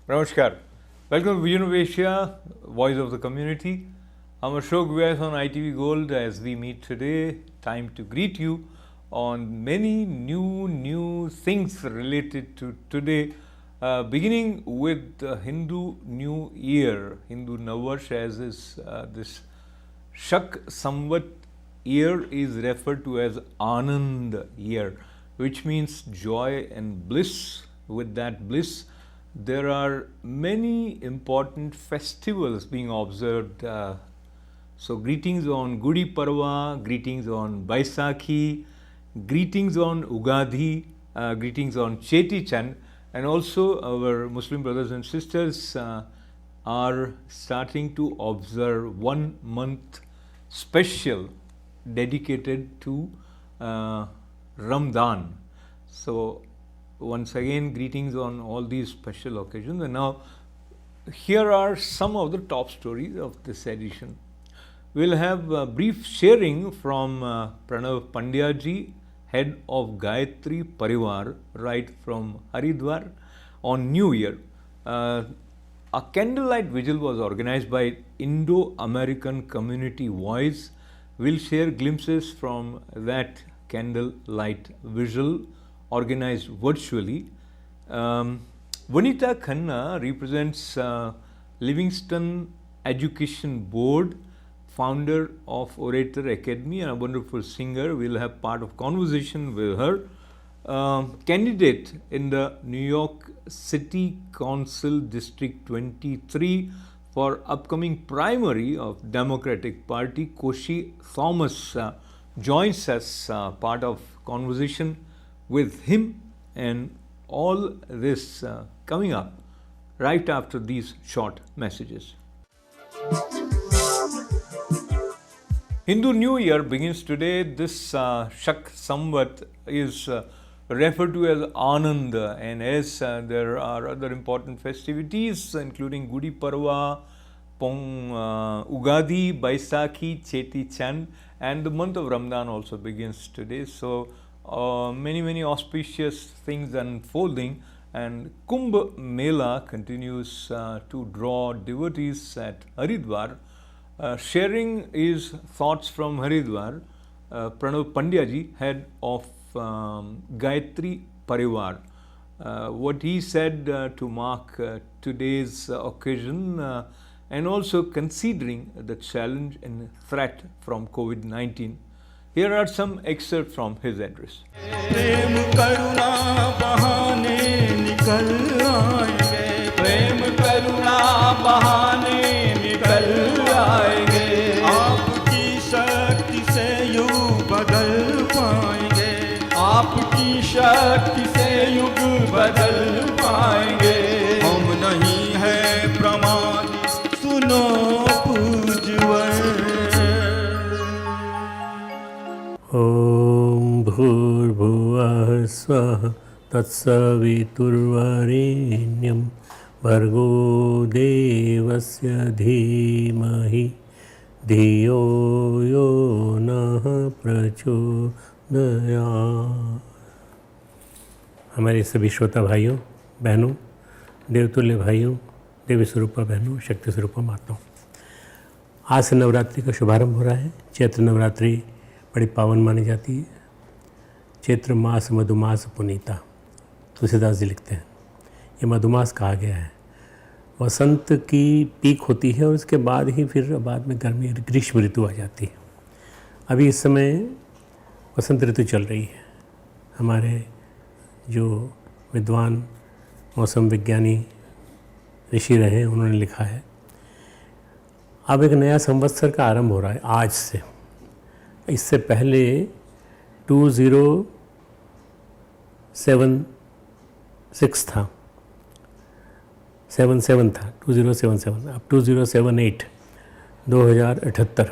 Namaskar. Welcome to Vision of Asia, Voice of the Community. I'm Ashok Vyas on ITV Gold as we meet today. Time to greet you on many new things related to today, beginning with the Hindu New Year, Hindu Navavarsh, as is this Shak Samvat year is referred to as Anand year, which means joy and bliss. With that bliss, there are many important festivals being observed. So greetings on Gudi Parva, greetings on Baisakhi, greetings on Ugadi, greetings on Cheti Chand, and also our Muslim brothers and sisters are starting to observe 1 month special dedicated to Ramadan. So once again, greetings on all these special occasions. And now, here are some of the top stories of this edition. We'll have a brief sharing from Pranav Pandya ji, head of Gayatri Parivar, right from Haridwar, on New Year. A candlelight vigil was organized by Indo-American Community Voice. We'll share glimpses from that candlelight vigil organized virtually. Vanita Khanna represents Livingston Education Board, founder of Orator Academy and a wonderful singer. We'll have part of conversation with her. Candidate in the New York City Council District 23 for upcoming primary of Democratic Party, Koshi Thomas joins us, part of conversation with him, and all this coming up right after these short messages. Hindu New Year begins today. This Shak Samvat is referred to as Anand, and as there are other important festivities including Gudi Parva, Ugadi, Baisakhi, Cheti Chand, and the month of Ramadan also begins today. So many auspicious things unfolding, and Kumbh Mela continues to draw devotees at Haridwar. Sharing his thoughts from Haridwar, Pranav Pandya ji, head of Gayatri Parivar. What he said to mark today's occasion, and also considering the challenge and threat from COVID-19. Here are some excerpts from his address. प्रेम करुणा बहाने निकल आएंगे, प्रेम करुणा बहाने निकल आएंगे, आपकी शक्ति से युग बदल पाएंगे, आपकी शक्ति से युग बदल पाएंगे। हम नहीं है प्रमाद, सुनो पूज्यवर। ॐ भूर्भुवः स्वः तत्सवितुर्वरेण्यं भर्गो देवस्य धीमहि धियो यो नः प्रचोदयात्। हमारे सभी श्रोता भाइयों बहनों, देवतुल्य भाइयों, देवी स्वरूपा बहनों, शक्ति स्वरूपा माताओं, आज से नवरात्रि का शुभारंभ हो रहा है। चैत्र नवरात्रि बड़ी पावन मानी जाती है। चैत्र मास मधुमास पुनीता, तुलसीदास जी लिखते हैं। ये मधुमास कहा गया है। वसंत की पीक होती है और उसके बाद ही फिर बाद में गर्मी ग्रीष्म ऋतु आ जाती है। अभी इस समय वसंत ऋतु चल रही है। हमारे जो विद्वान मौसम विज्ञानी ऋषि रहे, उन्होंने लिखा है। अब एक नया संवत्सर का आरंभ हो रहा है आज से। इससे पहले 2076 था, 77 था, 2077, अब 2078, 2078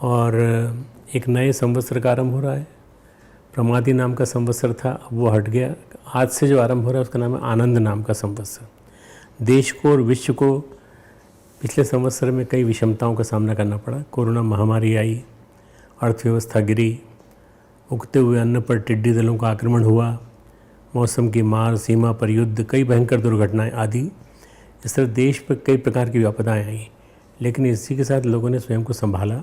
और एक नए संवत्सर का आरंभ हो रहा है। प्रमादी नाम का संवत्सर था, अब वो हट गया। आज से जो आरंभ हो रहा है उसका नाम है आनंद नाम का संवत्सर। देश को और विश्व को पिछले संवत्सर में कई विषमताओं का सामना करना पड़ा। कोरोना महामारी आई, अर्थव्यवस्था गिरी, उगते हुए अन्न पर टिड्डी दलों का आक्रमण हुआ, मौसम की मार, सीमा पर युद्ध, कई भयंकर दुर्घटनाएं आदि। इस तरह देश पर कई प्रकार की विपदाएं आई, लेकिन इसी के साथ लोगों ने स्वयं को संभाला।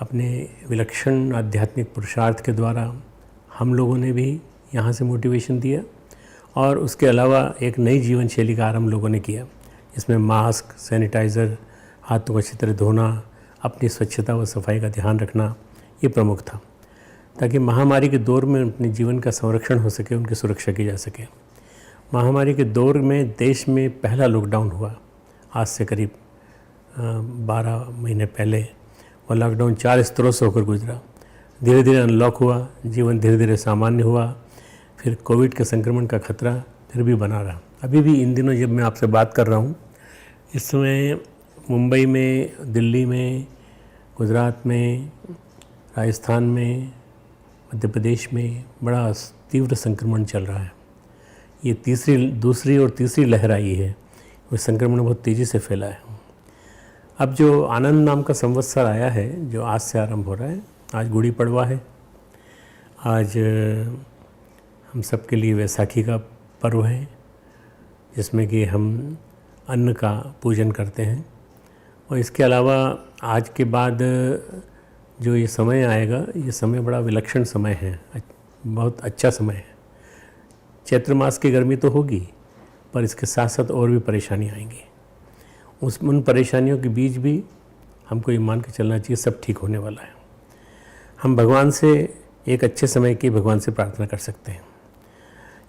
अपने विलक्षण आध्यात्मिक पुरुषार्थ के द्वारा हम लोगों ने भी यहाँ से मोटिवेशन दिया और उसके अलावा एक नई जीवन शैली का आरंभ लोगों ने किया, इसमें मास्क, सैनिटाइज़र, हाथों को अच्छी तरह धोना, अपनी स्वच्छता व सफाई का ध्यान रखना, ये प्रमुख था, ताकि महामारी के दौर में अपने जीवन का संरक्षण हो सके, उनकी सुरक्षा की जा सके। महामारी के दौर में देश में पहला लॉकडाउन हुआ आज से करीब 12 महीने पहले, और लॉकडाउन 4 स्तरों से होकर गुजरा। धीरे धीरे अनलॉक हुआ, जीवन धीरे धीरे सामान्य हुआ। फिर कोविड के संक्रमण का खतरा फिर भी बना रहा। अभी भी इन दिनों जब मैं आपसे बात कर रहा हूँ, इस समय मुंबई में, दिल्ली में, गुजरात में, राजस्थान में, मध्य प्रदेश में बड़ा तीव्र संक्रमण चल रहा है। ये दूसरी और तीसरी लहर आई है, वो संक्रमण बहुत तेज़ी से फैला है। अब जो आनंद नाम का संवत्सर आया है, जो आज से आरंभ हो रहा है, आज गुड़ी पड़वा है, आज हम सब के लिए वैसाखी का पर्व है, जिसमें कि हम अन्न का पूजन करते हैं। और इसके अलावा आज के बाद जो ये समय आएगा, ये समय बड़ा विलक्षण समय है, बहुत अच्छा समय है। चैत्र मास की गर्मी तो होगी, पर इसके साथ साथ और भी परेशानी आएंगी। उन परेशानियों के बीच भी हमको ये मान के चलना चाहिए सब ठीक होने वाला है। हम भगवान से एक अच्छे समय की भगवान से प्रार्थना कर सकते हैं।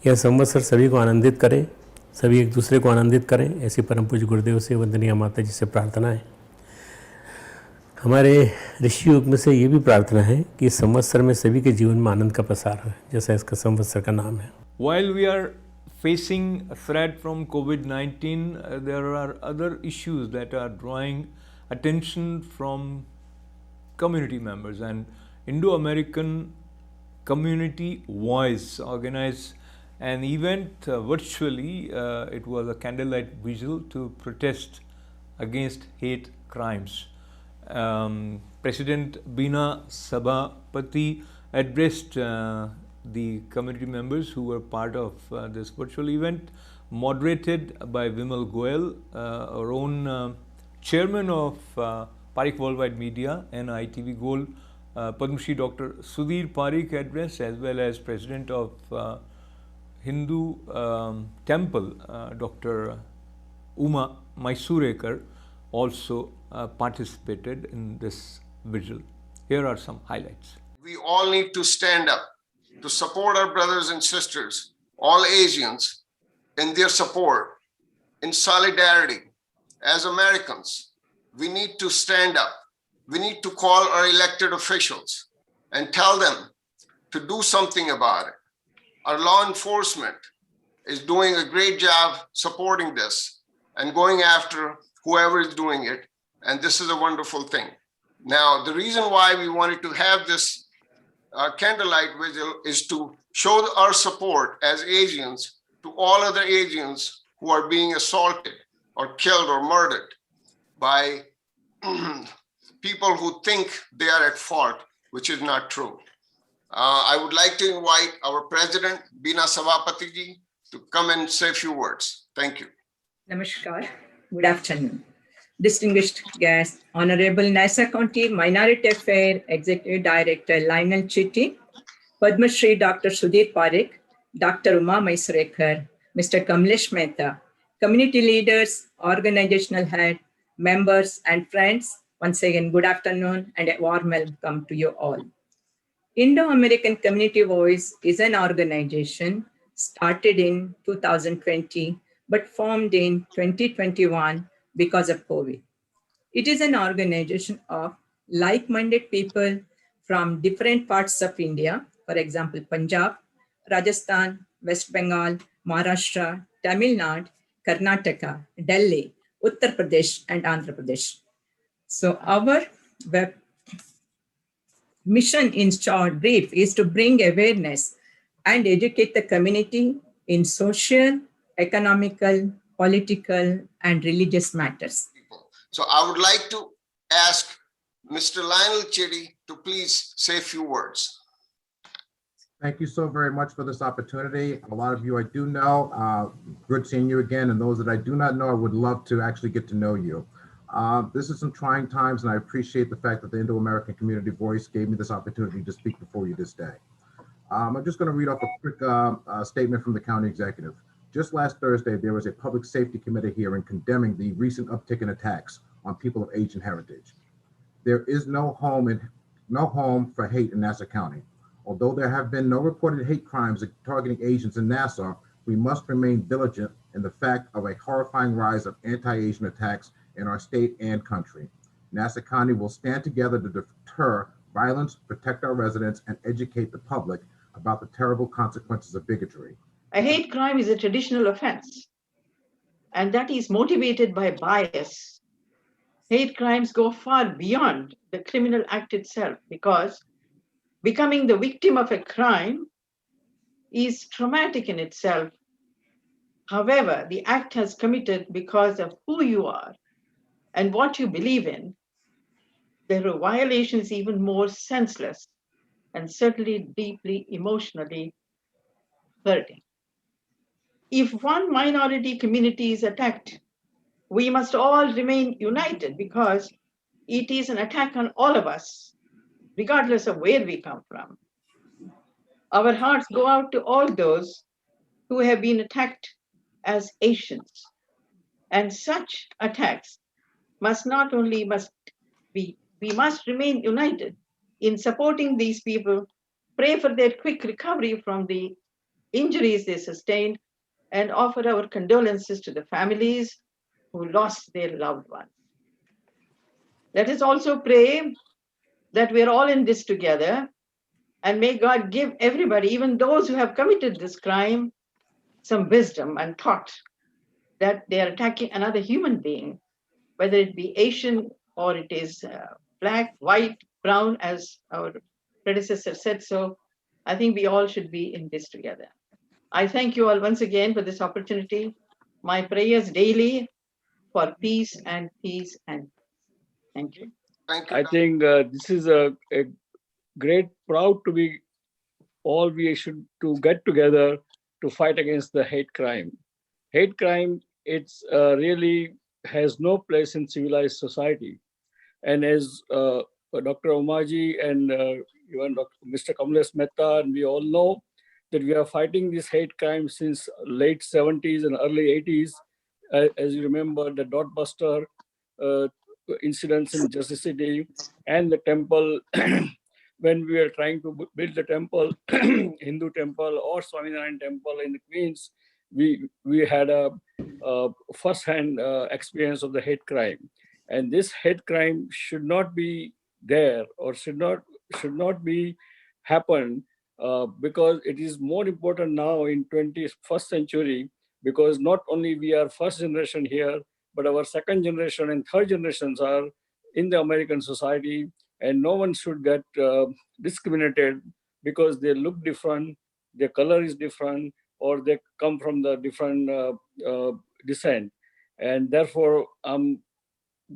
यह संवत्सर सभी को आनंदित करें, सभी एक दूसरे को आनंदित करें, ऐसी परम पूज्य गुरुदेव से, वंदनीय माता जी से प्रार्थना है। हमारे ऋषि युग में से ये भी प्रार्थना है कि इस संवत्सर में सभी के जीवन में आनंद का प्रसार हो, जैसा इसका संवत्सर का नाम है। While we are facing a threat from COVID-19, there are other issues that are drawing attention from community members, and Indo-American Community Voice organized an event virtually. It was a candlelight vigil to protest against hate crimes. President Bina Sabapati addressed the community members who were part of this virtual event, moderated by Vimal Goel, our own chairman of Parikh Worldwide Media and ITV Gold, Padma Shri Dr. Sudhir Parikh addressed, as well as president of Hindu Temple, Dr. Uma Mysurekar, also participated in this vigil. Here are some highlights. We all need to stand up to support our brothers and sisters, all Asians, in their support, in solidarity. As Americans, we need to stand up. We need to call our elected officials and tell them to do something about it. Our law enforcement is doing a great job supporting this and going after whoever is doing it. And this is a wonderful thing. Now, the reason why we wanted to have this candlelight vigil is to show our support as Asians to all other Asians who are being assaulted or killed or murdered by people who think they are at fault, which is not true. I would like to invite our president, Bina Sabapati ji, to come and say a few words. Thank you. Namaskar. Good afternoon. Distinguished guests, Honorable Nassau County Minority Affairs Executive Director Lionel Chitty, Padma Shri Dr. Sudhir Parikh, Dr. Uma Mysurekar, Mr. Kamlesh Mehta, community leaders, organizational head, members and friends, once again, good afternoon and a warm welcome to you all. Indo-American Community Voice is an organization started in 2020 but formed in 2021 because of COVID. It is an organization of like-minded people from different parts of India, for example, Punjab, Rajasthan, West Bengal, Maharashtra, Tamil Nadu, Karnataka, Delhi, Uttar Pradesh, and Andhra Pradesh. So our web mission in short brief is to bring awareness and educate the community in social, economical, political, and religious matters. So I would like to ask Mr. Lionel Chitty to please say a few words. Thank you so very much for this opportunity. A lot of you I do know. Good seeing you again. And those that I do not know, I would love to actually get to know you. This is some trying times, and I appreciate the fact that the Indo-American Community Voice gave me this opportunity to speak before you this day. I'm just going to read off a quick statement from the county executive. Just last Thursday, there was a public safety committee hearing condemning the recent uptick in attacks on people of Asian heritage. There is no home for hate in Nassau County. Although there have been no reported hate crimes targeting Asians in Nassau, we must remain diligent in the fact of a horrifying rise of anti-Asian attacks in our state and country. Nassau County will stand together to deter violence, protect our residents, and educate the public about the terrible consequences of bigotry. A hate crime is a traditional offense, and that is motivated by bias. Hate crimes go far beyond the criminal act itself, because becoming the victim of a crime is traumatic in itself. However, the act has committed because of who you are and what you believe in. The violation is even more senseless and certainly deeply emotionally hurting. If one minority community is attacked, we must all remain united, because it is an attack on all of us, regardless of where we come from. Our hearts go out to all those who have been attacked as Asians. And such attacks must not only we must remain united in supporting these people, pray for their quick recovery from the injuries they sustained, and offer our condolences to the families who lost their loved ones. Let us also pray that we're all in this together, and may God give everybody, even those who have committed this crime, some wisdom and thought that they are attacking another human being, whether it be Asian or it is black, white, brown, as our predecessor said so. I think we all should be in this together. I thank you all once again for this opportunity. My prayers daily for peace and peace and peace. Thank you. Thank you. I think this is a great proud to be all we should to get together to fight against the hate crime. Hate crime, it's really has no place in civilized society. And as Dr. Umaji and even Mr. Kamlesh Mehta, and we all know that we are fighting this hate crime since late 70s and early 80s. As you remember, the Dotbuster incidents in Justice City and the temple, when we were trying to build the temple, Hindu temple or Swaminarayan temple in the Queens, we had a first-hand experience of the hate crime. And this hate crime should not be there, or should not be happen, because it is more important now in 21st century, because not only we are first generation here, but our second generation and third generations are in the American society, and no one should get discriminated because they look different, their color is different, or they come from the different descent. And therefore, I'm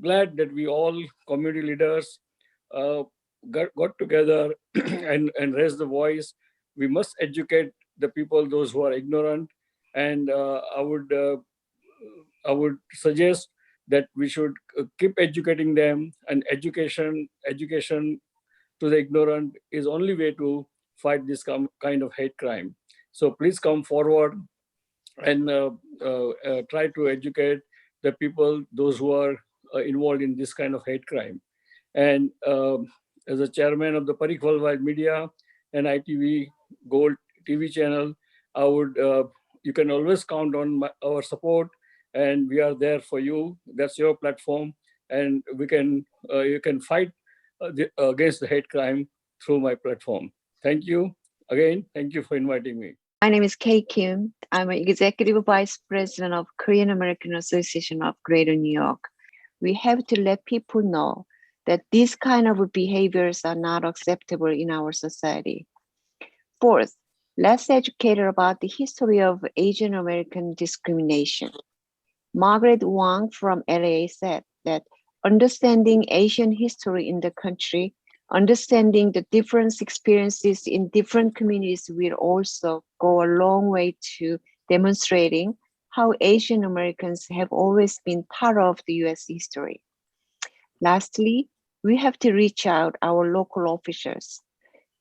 glad that we all community leaders got together and raised the voice. We must educate the people, those who are ignorant. And I would suggest that we should keep educating them, and education to the ignorant is only way to fight this kind of hate crime. So please come forward and try to educate the people, those who are involved in this kind of hate crime. And as a chairman of the Parikh Worldwide Media and ITV Gold TV channel, I would, you can always count on our support, and we are there for you. That's your platform, and we can, you can fight against the hate crime through my platform. Thank you again. Thank you for inviting me. My name is Kay Kim. I'm an Executive Vice President of Korean American Association of Greater New York. We have to let people know that these kind of behaviors are not acceptable in our society. Fourth, let's educate about the history of Asian American discrimination. Margaret Wang from LA said that understanding Asian history in the country, understanding the different experiences in different communities will also go a long way to demonstrating how Asian Americans have always been part of the US history. Lastly, we have to reach out our local officials.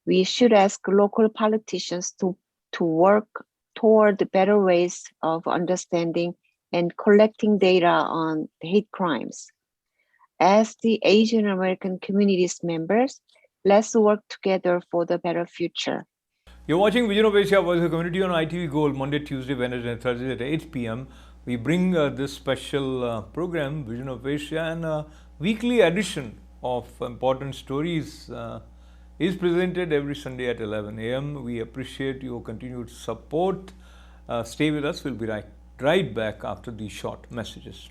We should ask local politicians to work toward better ways of understanding and collecting data on hate crimes. As the Asian American community's members, let's work together for the better future. You're watching Vision of Asia Voice of the Community on ITV Gold, Monday, Tuesday, Wednesday, and Thursday at 8 p.m. We bring this special program, Vision of Asia, and a weekly edition of important stories is presented every Sunday at 11 a.m. We appreciate your continued support. Stay with us. We'll be right back after these short messages.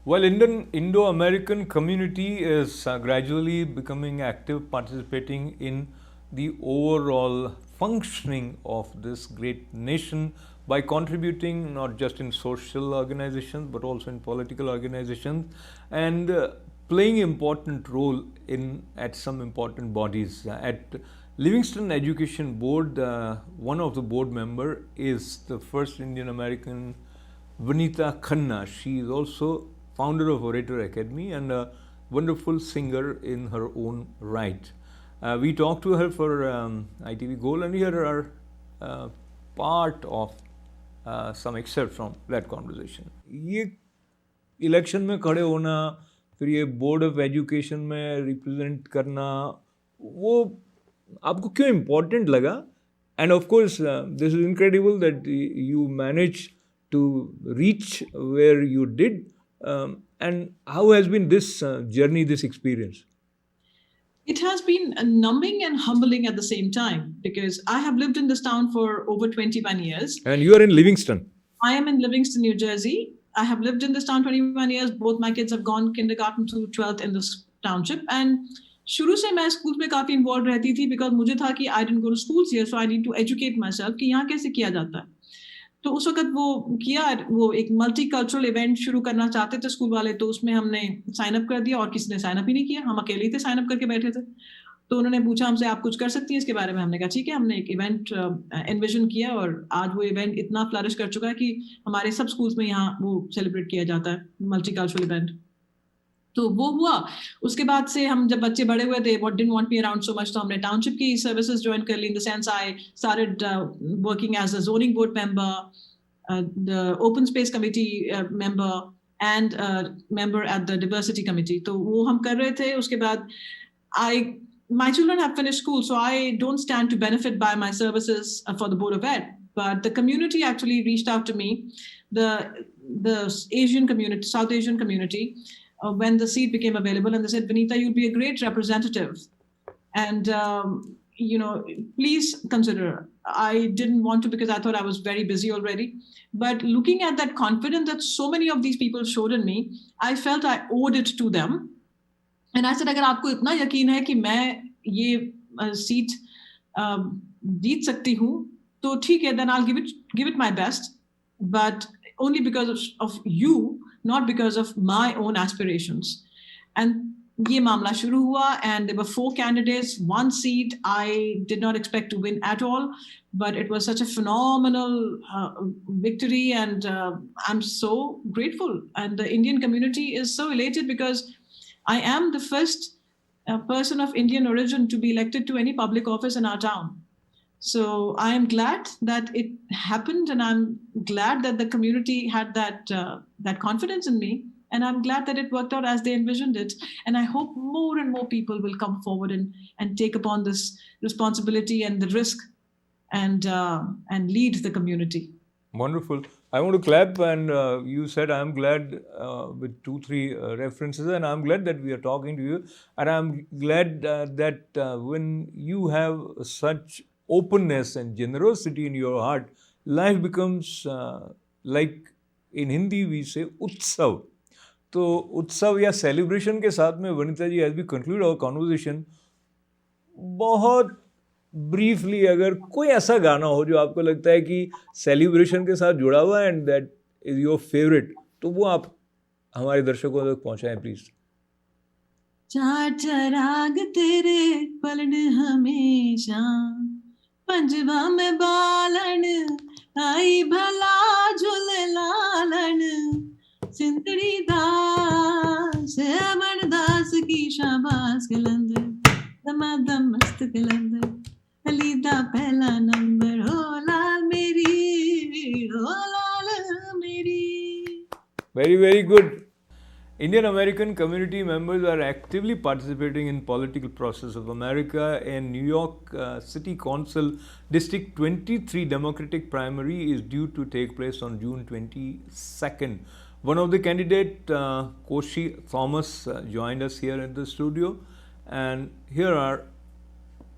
While Indo-American community is gradually becoming active, participating in the overall functioning of this great nation by contributing not just in social organizations but also in political organizations and playing important role at some important bodies. At Livingston Education Board, one of the board member is the first Indian American, Vanita Khanna. She is also founder of Orator Academy and a wonderful singer in her own right. We talked to her for ITV Gold, and here are part of some excerpts from that conversation. ये election में खड़े होना, फिर ये board of education में represent करना, वो आपको क्यों इम्पोर्टेंट लगा? And of course, this is incredible that you managed to reach where you did. And how has been this journey, this experience? It has been numbing and humbling at the same time, because I have lived in this town for over 21 years. And you are in Livingston. I am in Livingston, New Jersey. I have lived in this town 21 years. Both my kids have gone kindergarten to 12th in this township. And शुरू से मैं school में काफी involve रहती थी, because मुझे था कि I didn't go to schools here, so I need to educate myself कि यहाँ कैसे किया जाता है. तो उस वक्त वो एक मल्टी कल्चरल इवेंट शुरू करना चाहते थे स्कूल वाले, तो उसमें हमने साइन अप कर दिया और किसी ने साइन अप ही नहीं किया. हम अकेले थे साइन अप करके बैठे थे. तो उन्होंने पूछा हमसे, आप कुछ कर सकती हैं इसके बारे में? हमने कहा ठीक है. हमने एक इवेंट एनविजन किया और आज वो इवेंट इतना फ्लरिश कर चुका है कि हमारे सब स्कूल्स में यहाँ वो सेलिब्रेट किया जाता है, मल्टी कल्चरल इवेंट. तो वो हुआ. उसके बाद से हम जब बच्चे बड़े हुए थे, what didn't want me around so much, तो हमने टाउनशिप की सर्विसेज ज्वाइन कर ली. In the sense I started working as a zoning board member, the open space committee member and member at the diversity committee. तो वो हम कर रहे थे. उसके बाद my children have finished school, so I don't stand to benefit by my services for the Board of Ed. But the community actually reached out to me, the Asian community, South Asian community, when the seat became available, and they said, Vanita, you'll be a great representative, and please consider. I didn't want to because I thought I was very busy already, but looking at that confidence that so many of these people showed in me, I felt I owed it to them. And I said, अगर आपको इतना यकीन है कि मैं ये seat जीत सकती हूँ, तो ठीक है, then I'll give it my best, but only because of you, not because of my own aspirations. And ये मामला शुरू हुआ, and there were 4 candidates, 1 seat. I did not expect to win at all, but it was such a phenomenal victory, and I'm so grateful. And the Indian community is so elated because I am the first person of Indian origin to be elected to any public office in our town. So I am glad that it happened, and I'm glad that the community had that confidence in me, And I'm glad that it worked out as they envisioned it. And I hope more and more people will come forward and take upon this responsibility and the risk and lead the community. Wonderful. I want to clap, and you said I'm glad with 2-3 references, and I'm glad that we are talking to you, and I'm glad that when you have such openness and generosity in your heart, life becomes like in Hindi we say उत्सव. तो उत्सव या celebration के साथ में वनिता जी, as we conclude our conversation, बहुत briefly अगर कोई ऐसा गाना हो जो आपको लगता है कि सेलिब्रेशन के साथ जुड़ा हुआ है and that is your favourite, तो वो आप हमारे दर्शकों तक पहुंचाएं प्लीज. चार चराग तेरे पलन हमेशा, पंजवा में बालन आई भला झूले लालन, सिंदड़ी दास अमर दास की शाबाश कलंदर, दमादम मस्त कलंदर, अलीदा पहला नंबर, हो लाल मेरी, हो लाल मेरी. Very, very good. Indian American community members are actively participating in political process of America, and New York City Council District 23 Democratic primary is due to take place on June 22nd. One of the candidate, Koshi Thomas, joined us here in the studio, and here are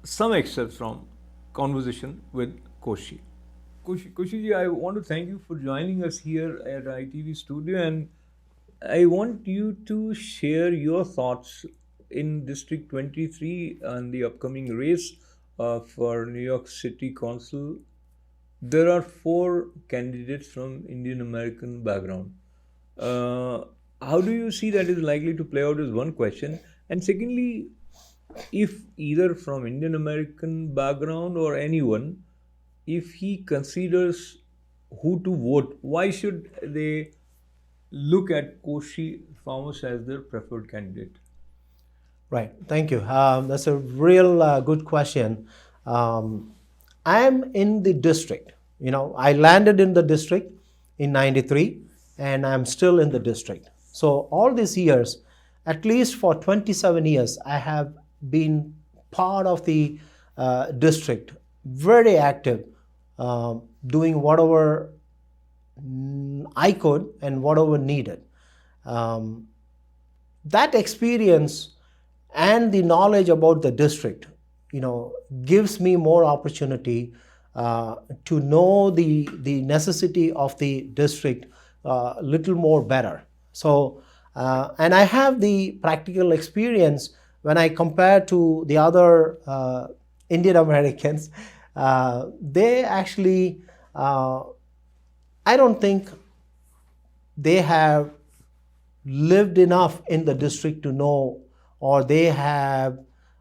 some excerpts from conversation with Koshi. Koshi ji, I want to thank you for joining us here at ITV studio, and I want you to share your thoughts in District 23 on the upcoming race for New York City Council. There are 4 candidates from Indian American background. How do you see that is likely to play out is one question. And secondly, if either from Indian American background or anyone, if he considers who to vote, why should they look at Koshi Thomas as their preferred candidate? Right, thank you. That's a real good question. I'm in the district. You know, I landed in the district in '93, and I'm still in the district. So all these years, at least for 27 years, I have been part of the district, very active, doing whatever I could and whatever needed. That experience and the knowledge about the district, you know, gives me more opportunity to know the necessity of the district little more better. So, and I have the practical experience when I compare to the other Indian Americans. They actually, I don't think they have lived enough in the district to know, or they have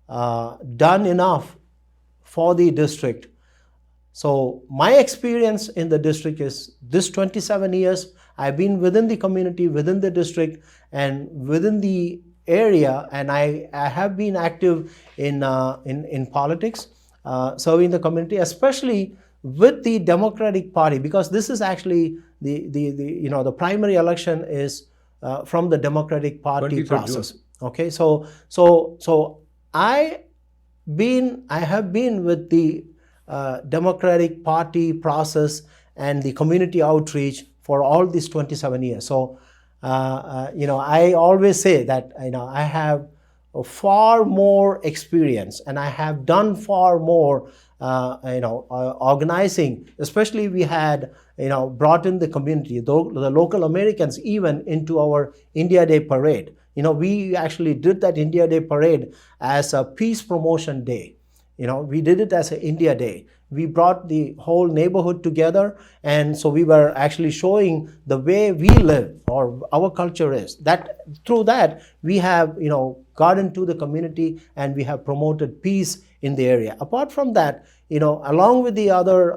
done enough for the district. So my experience in the district is this 27 years, I've been within the community, within the district, and within the area, and I have been active in politics, serving the community, especially with the Democratic Party, because this is actually the primary election is from the Democratic Party process. June. Okay, so I have been with the Democratic Party process and the community outreach for all these 27 years. So I always say that I have far more experience, and I have done far more organizing. Especially we had brought in the community, the local Americans even into our India Day parade. We actually did that India Day parade as a peace promotion day. We did it as an India Day. We brought the whole neighborhood together, and so we were actually showing the way we live or our culture is. That through that we have got into the community and we have promoted peace in the area. Apart from that, along with the other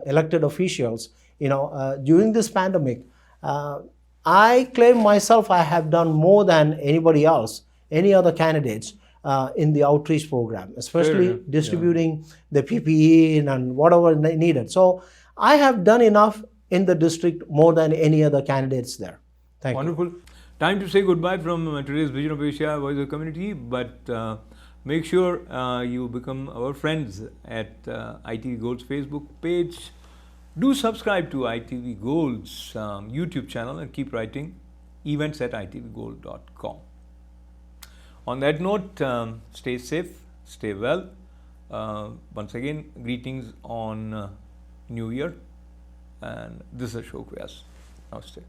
elected officials, during this pandemic, I claim myself I have done more than anybody else, any other candidates. In the outreach program, especially distributing the PPE and whatever needed. So I have done enough in the district more than any other candidates there. Thank you. Wonderful. Time to say goodbye from today's Vision of Asia Voice of Community, but make sure you become our friends at ITV Gold's Facebook page. Do subscribe to ITV Gold's YouTube channel and keep writing events@itvgold.com. On that note, stay safe, stay well. Once again, greetings on New Year, and this is Ashok Vyas. Namaste.